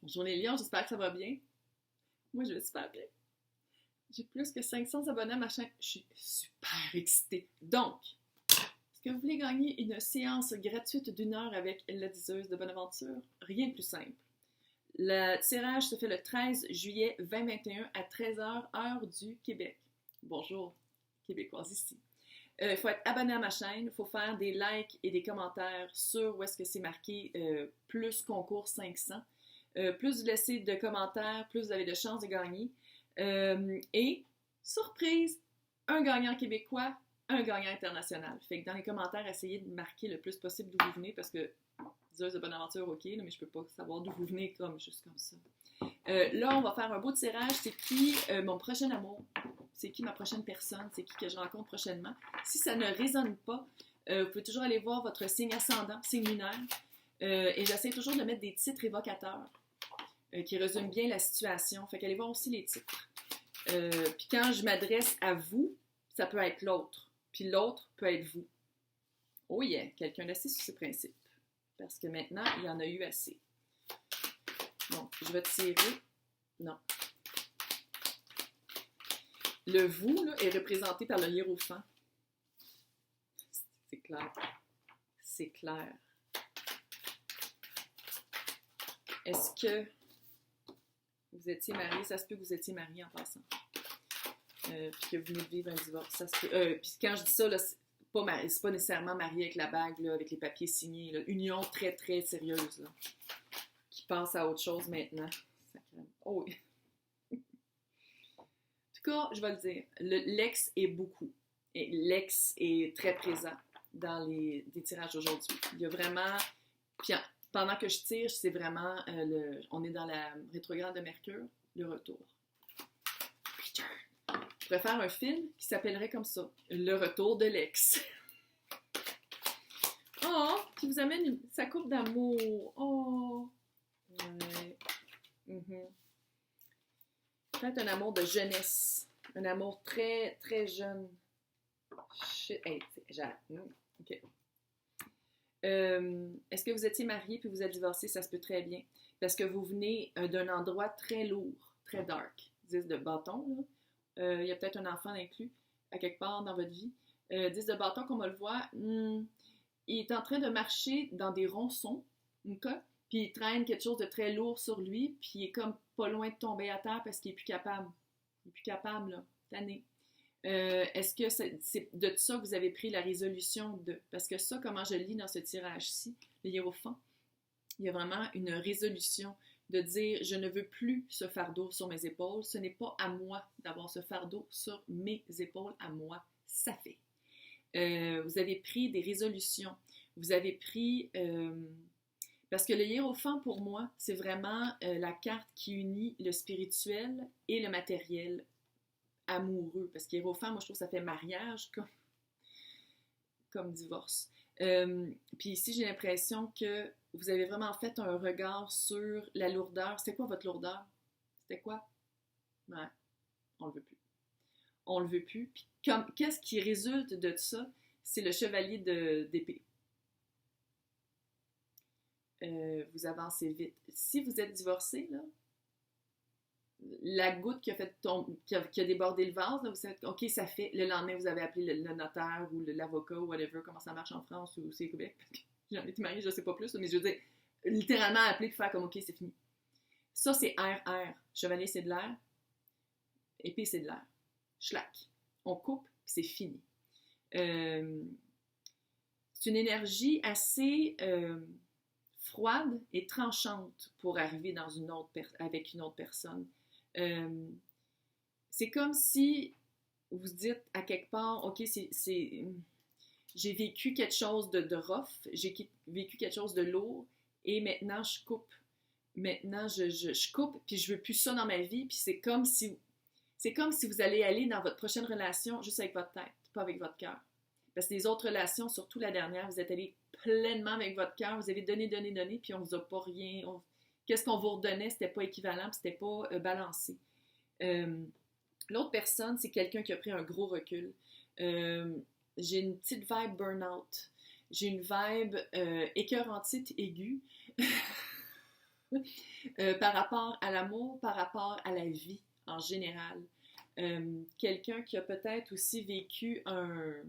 Bonjour les lions, j'espère que ça va bien. Moi, je vais super bien. J'ai plus que 500 abonnés à ma chaîne. Je suis super excitée. Donc, est-ce que vous voulez gagner une séance gratuite d'une heure avec la diseuse de Bonaventure? Rien de plus simple. Le tirage se fait le 13 juillet 2021 à 13h, heure du Québec. Bonjour, Québécois ici. Il faut être abonné à ma chaîne, il faut faire des likes et des commentaires sur où est-ce que c'est marqué plus concours 500. Plus vous laissez de commentaires, plus vous avez de chances de gagner. Et, surprise, un gagnant québécois, un gagnant international. Fait que dans les commentaires, essayez de marquer le plus possible d'où vous venez parce que, diseuse de Bonaventure, ok, là, mais je peux pas savoir d'où vous venez juste comme ça. Là, on va faire un beau tirage. C'est qui mon prochain amour? C'est qui ma prochaine personne? C'est qui que je rencontre prochainement? Si ça ne résonne pas, vous pouvez toujours aller voir votre signe ascendant, signe lunaire. Et j'essaie toujours de mettre des titres évocateurs qui résument bien la situation. Fait qu'allez voir aussi les titres. Puis quand je m'adresse à vous, ça peut être l'autre. Puis l'autre peut être vous. Oh yeah, quelqu'un d'assez sur ses principes. Parce que maintenant, il y en a eu assez. Donc, je vais tirer. Non. Le vous là, est représenté par le hiérophant. C'est clair. C'est clair. Est-ce que vous étiez marié? Ça se peut que vous étiez marié en passant. Puis que vous venez de vivre un divorce. Ça se peut. Puis quand je dis ça, là, c'est pas nécessairement marié avec la bague, là, avec les papiers signés. Là. Union très, très sérieuse. Là, qui passe à autre chose maintenant. Oh oui. En tout cas, je vais le dire. L'ex est beaucoup. Et l'ex est très présent dans des tirages d'aujourd'hui. Il y a vraiment... Puis, pendant que je tire, c'est vraiment... on est dans la rétrograde de Mercure, le retour. Je pourrais faire un film qui s'appellerait comme ça, Le retour de l'ex. Oh, qui vous amène sa coupe d'amour. Oh. Ouais. Peut-être un amour de jeunesse. Un amour très, très jeune. Shit. Hey, OK. Est-ce que vous étiez marié puis vous êtes divorcé? Ça se peut très bien. Parce que vous venez d'un endroit très lourd, très dark. 10 de bâton, là. Il y a peut-être un enfant inclus à quelque part dans votre vie. 10 de bâton, comme on le voit, il est en train de marcher dans des ronçons, okay? Puis il traîne quelque chose de très lourd sur lui, puis il est comme pas loin de tomber à terre parce qu'il est plus capable. Il est plus capable, là, tanné. Est-ce que c'est de ça que vous avez pris la résolution de... Parce que ça, comment je lis dans ce tirage-ci, le hiérophant, il y a vraiment une résolution de dire « Je ne veux plus ce fardeau sur mes épaules. Ce n'est pas à moi d'avoir ce fardeau sur mes épaules, à moi. Ça fait. » Vous avez pris des résolutions. Vous avez pris... parce que le hiérophant, pour moi, c'est vraiment la carte qui unit le spirituel et le matériel amoureux. Parce que hiérophant, moi, je trouve que ça fait mariage comme divorce. Puis ici, j'ai l'impression que vous avez vraiment fait un regard sur la lourdeur. C'était quoi votre lourdeur? C'était quoi? Ouais, on le veut plus. On le veut plus. Puis qu'est-ce qui résulte de ça? C'est le chevalier d'épée. Vous avancez vite. Si vous êtes divorcé, là, la goutte qui a, qui a débordé le vase, là, vous savez, OK, ça fait. Le lendemain, vous avez appelé le notaire ou l'avocat ou whatever, comment ça marche en France ou c'est au Québec. J'en ai été mariée, je ne sais pas plus, mais je veux dire, littéralement appeler pour faire comme OK, c'est fini. Ça, c'est air. Chevalier, c'est de l'air. Épée, c'est de l'air. Schlack. On coupe, puis c'est fini. C'est une énergie assez froide et tranchante pour arriver dans avec une autre personne. C'est comme si vous dites à quelque part, OK, j'ai vécu quelque chose de rough, j'ai vécu quelque chose de lourd, et maintenant je coupe. Maintenant, je coupe, puis je veux plus ça dans ma vie, puis c'est comme si vous allez aller dans votre prochaine relation juste avec votre tête, pas avec votre cœur. Parce que les autres relations, surtout la dernière, vous êtes allé pleinement avec votre cœur, vous avez donné, puis on vous a pas rien... Qu'est-ce qu'on vous redonnait, c'était pas équivalent, puis c'était pas balancé. L'autre personne, c'est quelqu'un qui a pris un gros recul. J'ai une petite vibe burn-out. J'ai une vibe écœurantite aiguë. Par rapport à l'amour, par rapport à la vie en général. Quelqu'un qui a peut-être aussi vécu un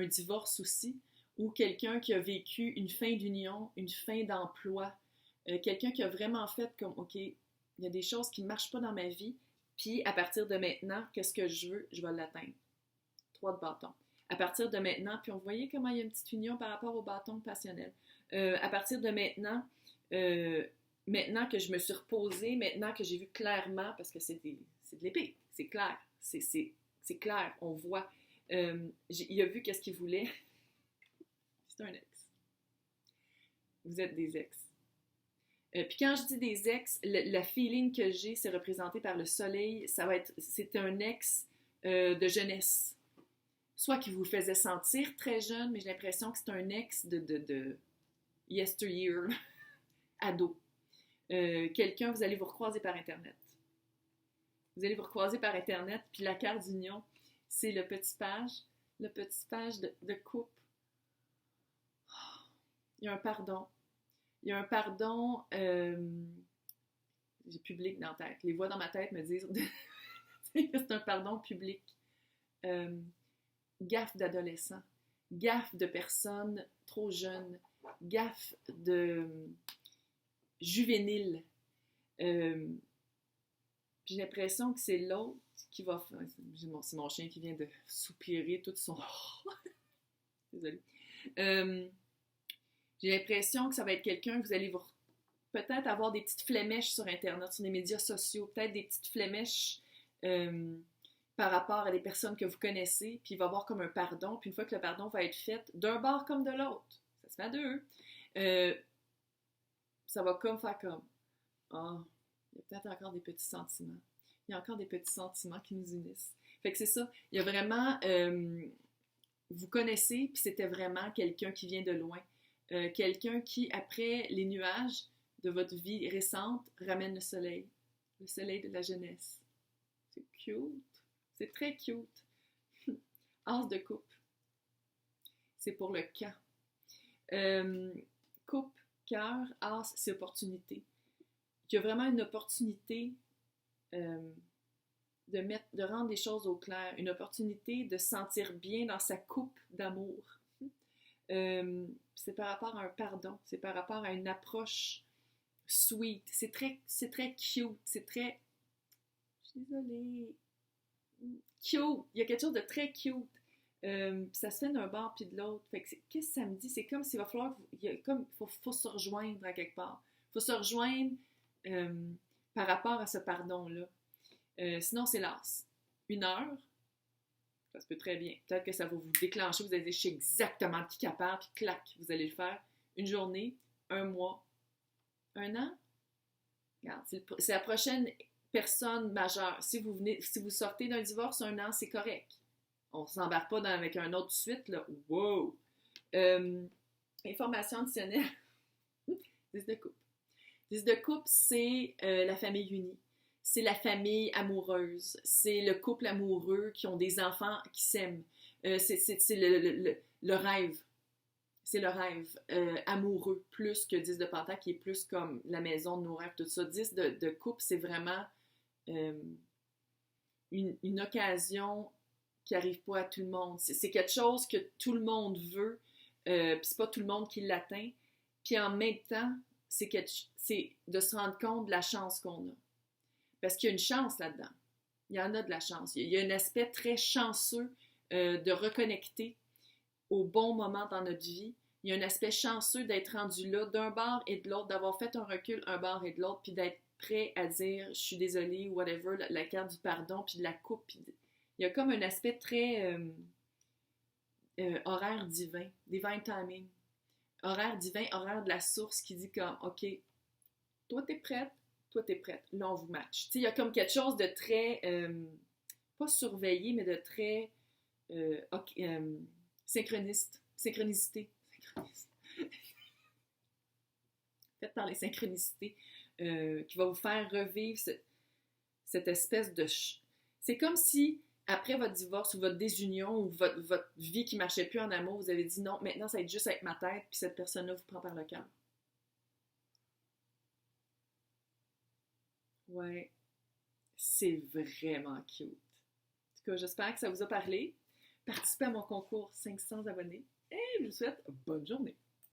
divorce aussi, ou quelqu'un qui a vécu une fin d'union, une fin d'emploi, quelqu'un qui a vraiment fait comme, OK, il y a des choses qui ne marchent pas dans ma vie, puis à partir de maintenant, qu'est-ce que je veux, je vais l'atteindre. 3 de bâton. À partir de maintenant, puis on voyait comment il y a une petite union par rapport au bâton passionnel. À partir de maintenant, maintenant que je me suis reposée, maintenant que j'ai vu clairement, parce que c'est de l'épée, c'est clair, c'est clair, on voit. Il a vu qu'est-ce qu'il voulait. C'est un ex. Vous êtes des ex. Puis quand je dis des ex, le feeling que j'ai, c'est représenté par le soleil. C'est un ex de jeunesse. Soit qui vous faisait sentir très jeune, mais j'ai l'impression que c'est un ex de yesteryear, ado. Quelqu'un, vous allez vous recroiser par Internet. Vous allez vous recroiser par Internet, puis la carte d'union, c'est le petit page de coupe. Il y a un pardon. Il y a un pardon, j'ai public dans la tête. Les voix dans ma tête me disent que c'est un pardon public. Gaffe d'adolescents, gaffe de personnes trop jeunes, gaffe de juvéniles. J'ai l'impression que c'est l'autre qui va faire... C'est mon chien qui vient de soupirer tout son... Désolée. J'ai l'impression que ça va être quelqu'un que vous allez peut-être avoir des petites flémèches sur Internet, sur les médias sociaux, peut-être des petites flémèches par rapport à des personnes que vous connaissez, puis il va y avoir comme un pardon, puis une fois que le pardon va être fait, d'un bord comme de l'autre, ça se fait à deux, ça va comme faire comme, il y a peut-être encore des petits sentiments. Il y a encore des petits sentiments qui nous unissent. Fait que c'est ça, il y a vraiment, vous connaissez, puis c'était vraiment quelqu'un qui vient de loin. Quelqu'un qui, après les nuages de votre vie récente, ramène le soleil de la jeunesse. C'est cute, c'est très cute. As de coupe, c'est pour le camp. Coupe, cœur, as, c'est opportunité. Il y a vraiment une opportunité de rendre les choses au clair, une opportunité de se sentir bien dans sa coupe d'amour. C'est par rapport à un pardon, c'est par rapport à une approche sweet, c'est très cute, c'est très... Je suis désolée. Cute, il y a quelque chose de très cute. Ça se fait d'un bord puis de l'autre. Fait que qu'est-ce que ça me dit? C'est comme s'il va falloir... faut se rejoindre à quelque part. Il faut se rejoindre par rapport à ce pardon-là. Sinon, c'est las. 1 heure, ça se peut très bien. Peut-être que ça va vous déclencher, vous allez dire, je sais exactement qui capable, puis clac, vous allez le faire. 1 journée, 1 mois, 1 an. Regarde, c'est la prochaine personne majeure. Si vous sortez d'un divorce, 1 an, c'est correct. On ne s'embarque pas avec un autre suite, là. Wow! Information additionnelle. 10 de coupe. 10 de coupe, c'est la famille unie. C'est la famille amoureuse, c'est le couple amoureux qui ont des enfants qui s'aiment. C'est le rêve. C'est le rêve amoureux, plus que 10 de pentacle, qui est plus comme la maison de nos rêves, tout ça. 10 de couple, c'est vraiment une occasion qui n'arrive pas à tout le monde. C'est quelque chose que tout le monde veut, puis c'est pas tout le monde qui l'atteint. Puis en même temps, c'est de se rendre compte de la chance qu'on a. Parce qu'il y a une chance là-dedans. Il y en a de la chance. Il y a un aspect très chanceux de reconnecter au bon moment dans notre vie. Il y a un aspect chanceux d'être rendu là d'un bord et de l'autre, d'avoir fait un recul un bord et de l'autre, puis d'être prêt à dire « je suis désolée » ou whatever, la carte du pardon, puis de la coupe. Il y a comme un aspect très horaire divin, divine timing. Horaire divin, horaire de la source qui dit comme « OK, toi t'es prête, toi, t'es prête. Là, on vous match. Tu sais, il y a comme quelque chose de très, pas surveillé, mais de très synchronicité. Faites par les synchronicités qui va vous faire revivre cette espèce de... C'est comme si, après votre divorce ou votre désunion ou votre vie qui ne marchait plus en amour, vous avez dit non, maintenant, ça va être juste avec ma tête, puis cette personne-là vous prend par le cœur. Ouais, c'est vraiment cute. En tout cas, j'espère que ça vous a parlé. Participez à mon concours 500 abonnés et je vous souhaite bonne journée.